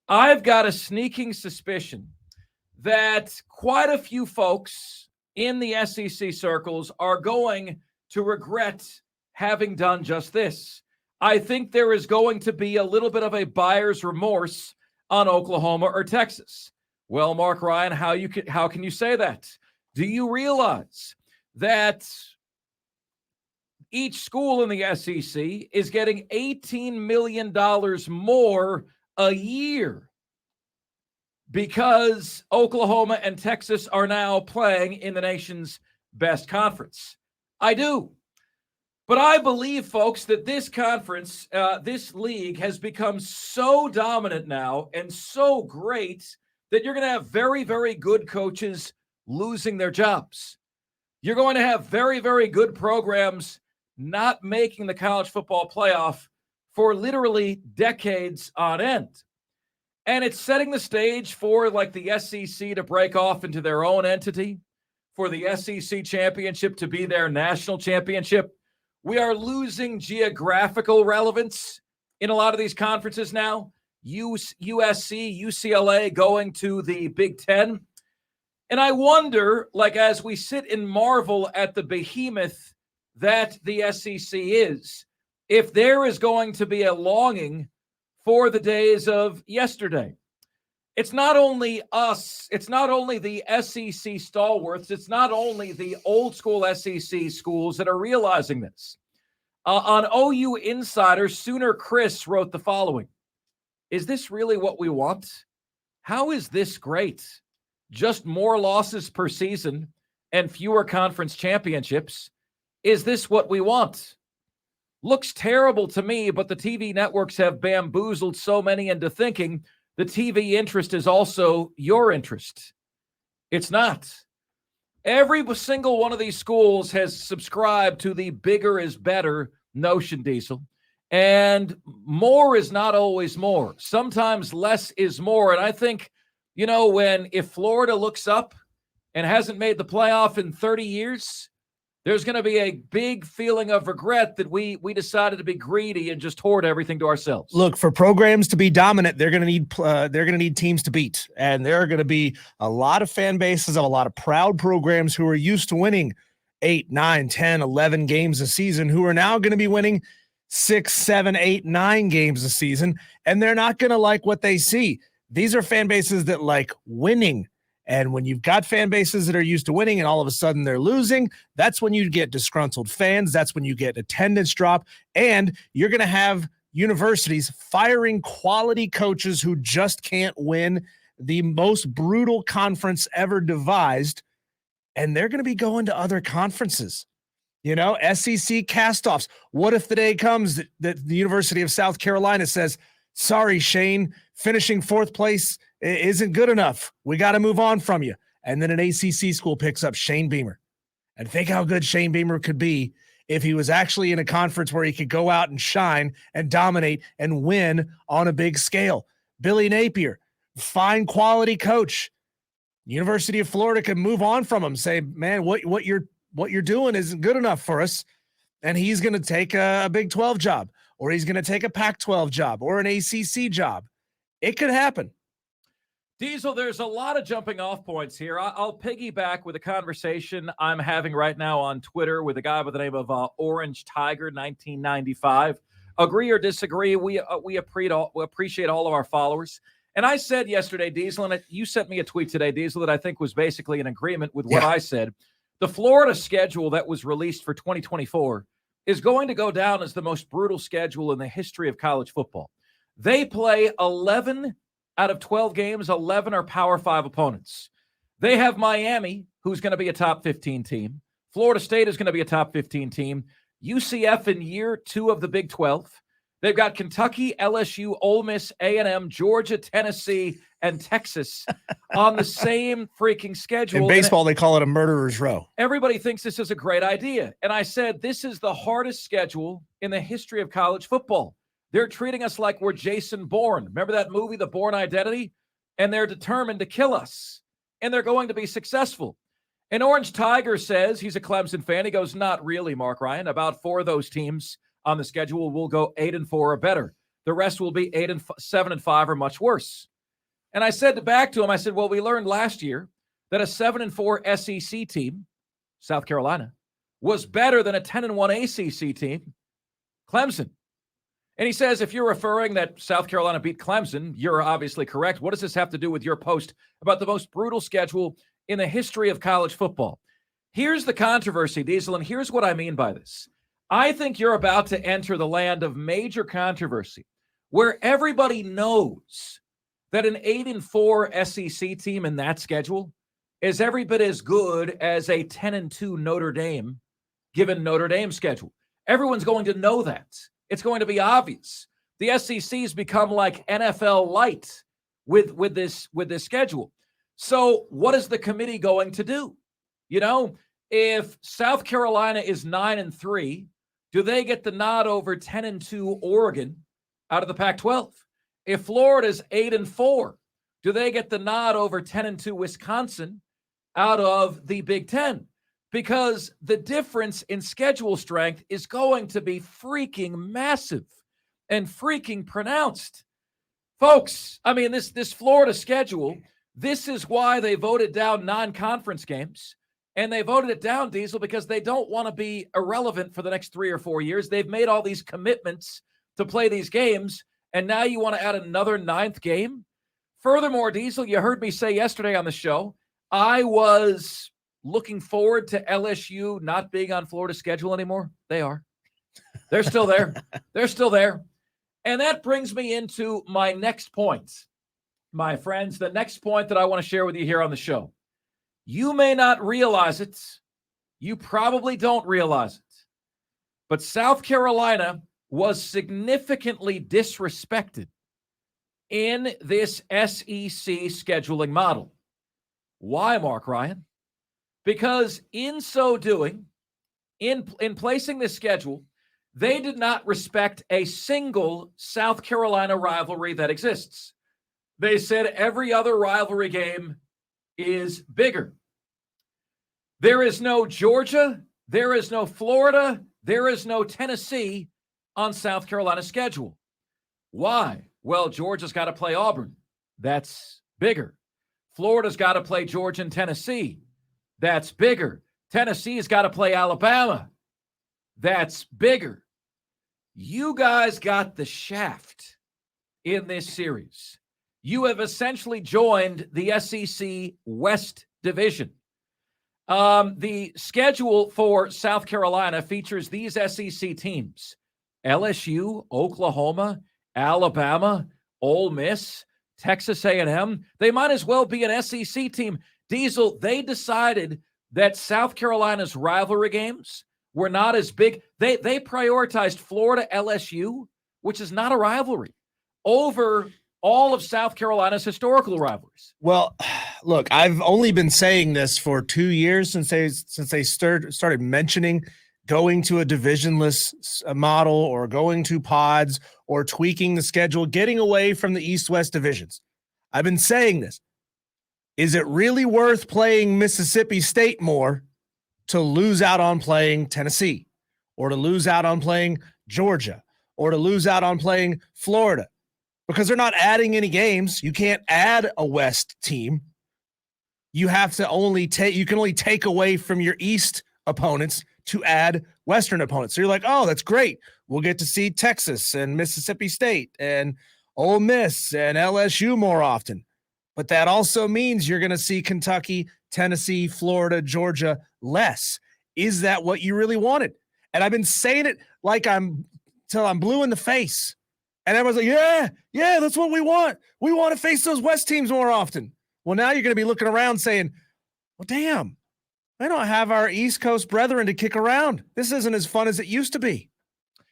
I've got a sneaking suspicion that quite a few folks in the SEC circles are going to regret having done just this. I think there is going to be a little bit of a buyer's remorse on Oklahoma or Texas. Well, Mark Ryan, how can you say that? Do you realize that each school in the SEC is getting $18 million more a year because Oklahoma and Texas are now playing in the nation's best conference? I do. But I believe, folks, that this conference, this league has become so dominant now and so great that you're going to have very, very good coaches losing their jobs. You're going to have very, very good programs not making the college football playoff for literally decades on end. And it's setting the stage for like the SEC to break off into their own entity, for the SEC championship to be their national championship. We are losing geographical relevance in a lot of these conferences now. USC, UCLA going to the Big Ten. And I wonder, like, as we sit and marvel at the behemoth that the SEC is, if there is going to be a longing for the days of yesterday. It's not only us, it's not only the SEC stalwarts, it's not only the old school SEC schools that are realizing this. On OU Insider, Sooner Chris wrote the following: is this really what we want? How is this great? Just more losses per season and fewer conference championships. Is this what we want? Looks terrible to me, but the TV networks have bamboozled so many into thinking the TV interest is also your interest. It's not. Every single one of these schools has subscribed to the bigger is better notion, Diesel. And more is not always more. Sometimes less is more. And I think, if Florida looks up and hasn't made the playoff in 30 years, there's going to be a big feeling of regret that we decided to be greedy and just hoard everything to ourselves. Look, for programs to be dominant, they're going to need teams to beat, and there are going to be a lot of fan bases of a lot of proud programs who are used to winning 8, 9, 10, 11 games a season, who are now going to be winning 6, 7, 8, 9 games a season, and they're not going to like what they see. These are fan bases that like winning. And when you've got fan bases that are used to winning and all of a sudden they're losing, that's when you get disgruntled fans. That's when you get attendance drop. And you're going to have universities firing quality coaches who just can't win the most brutal conference ever devised. And they're going to be going to other conferences. SEC castoffs. What if the day comes that the University of South Carolina says, sorry, Shane, finishing 4th place isn't good enough. We got to move on from you. And then an ACC school picks up Shane Beamer. And think how good Shane Beamer could be if he was actually in a conference where he could go out and shine and dominate and win on a big scale. Billy Napier, fine quality coach. University of Florida could move on from him, say, man, what you're doing isn't good enough for us. And he's going to take a Big 12 job, or he's going to take a Pac-12 job or an ACC job. It could happen. Diesel, there's a lot of jumping off points here. I'll piggyback with a conversation I'm having right now on Twitter with a guy by the name of Orange Tiger 1995. Agree or disagree, we appreciate all of our followers. And I said yesterday, Diesel, and you sent me a tweet today, Diesel, that I think was basically in agreement with what I said. The Florida schedule that was released for 2024 is going to go down as the most brutal schedule in the history of college football. They play 11 out of 12 games, 11 are Power 5 opponents. They have Miami, who's going to be a top 15 team. Florida State is going to be a top 15 team. UCF in year 2 of the Big 12. They've got Kentucky, LSU, Ole Miss, A&M, Georgia, Tennessee, and Texas on the same freaking schedule. In baseball, they call it a murderer's row. Everybody thinks this is a great idea. And I said, this is the hardest schedule in the history of college football. They're treating us like we're Jason Bourne. Remember that movie, The Bourne Identity? And they're determined to kill us. And they're going to be successful. And Orange Tiger says, he's a Clemson fan. He goes, not really, Mark Ryan. About 4 of those teams on the schedule will go 8-4 or better. The rest will be 8-7-5 or much worse. And I said back to him, I said, well, we learned last year that a 7-4 SEC team, South Carolina, was better than a 10-1 ACC team, Clemson. And he says, if you're referring that South Carolina beat Clemson, you're obviously correct. What does this have to do with your post about the most brutal schedule in the history of college football? Here's the controversy, Diesel, and here's what I mean by this. I think you're about to enter the land of major controversy where everybody knows that an 8-4 SEC team in that schedule is every bit as good as a 10-2 Notre Dame, given Notre Dame's schedule. Everyone's going to know that. It's going to be obvious. The SEC's become like NFL light with this schedule. So what is the committee going to do? You know, if South Carolina is 9-3, do they get the nod over 10-2 Oregon out of the Pac-12? If Florida's 8-4, do they get the nod over 10-2 Wisconsin out of the Big Ten? Because the difference in schedule strength is going to be freaking massive and freaking pronounced. Folks, I mean, this Florida schedule, this is why they voted down non-conference games. And they voted it down, Diesel, because they don't want to be irrelevant for the next 3 or 4 years. They've made all these commitments to play these games, and now you want to add another 9th game? Furthermore, Diesel, you heard me say yesterday on the show, I was looking forward to LSU not being on Florida's schedule anymore. They are. They're still there. They're still there. And that brings me into my next point, my friends, the next point that I want to share with you here on the show. You may not realize it. You probably don't realize it. But South Carolina was significantly disrespected in this SEC scheduling model. Why, Mark Ryan? Because in so doing, in placing this schedule, they did not respect a single South Carolina rivalry that exists. They said every other rivalry game is bigger. There is no Georgia, there is no Florida, there is no Tennessee on South Carolina's schedule. Why? Well, Georgia's got to play Auburn. That's bigger. Florida's got to play Georgia and Tennessee. That's bigger. Tennessee's got to play Alabama. That's bigger. You guys got the shaft in this series. You have essentially joined the SEC West Division. The schedule for South Carolina features these SEC teams: LSU, Oklahoma, Alabama, Ole Miss, Texas A&M. They might as well be an SEC team. Diesel, they decided that South Carolina's rivalry games were not as big. They prioritized Florida LSU, which is not a rivalry, over all of South Carolina's historical rivalries. Well, look, I've only been saying this for 2 years since they started mentioning going to a divisionless model or going to pods or tweaking the schedule, getting away from the East-West divisions. I've been saying this. Is it really worth playing Mississippi State more to lose out on playing Tennessee, or to lose out on playing Georgia, or to lose out on playing Florida? Because they're not adding any games. You can't add a West team. You have to you can only take away from your East opponents to add Western opponents. So you're like, oh, that's great. We'll get to see Texas and Mississippi State and Ole Miss and LSU more often. But that also means you're going to see Kentucky, Tennessee, Florida, Georgia less. Is that what you really wanted? And I've been saying it like till I'm blue in the face. And everyone's like, yeah, that's what we want. We want to face those West teams more often. Well, now you're going to be looking around saying, well, damn, I don't have our East Coast brethren to kick around. This isn't as fun as it used to be.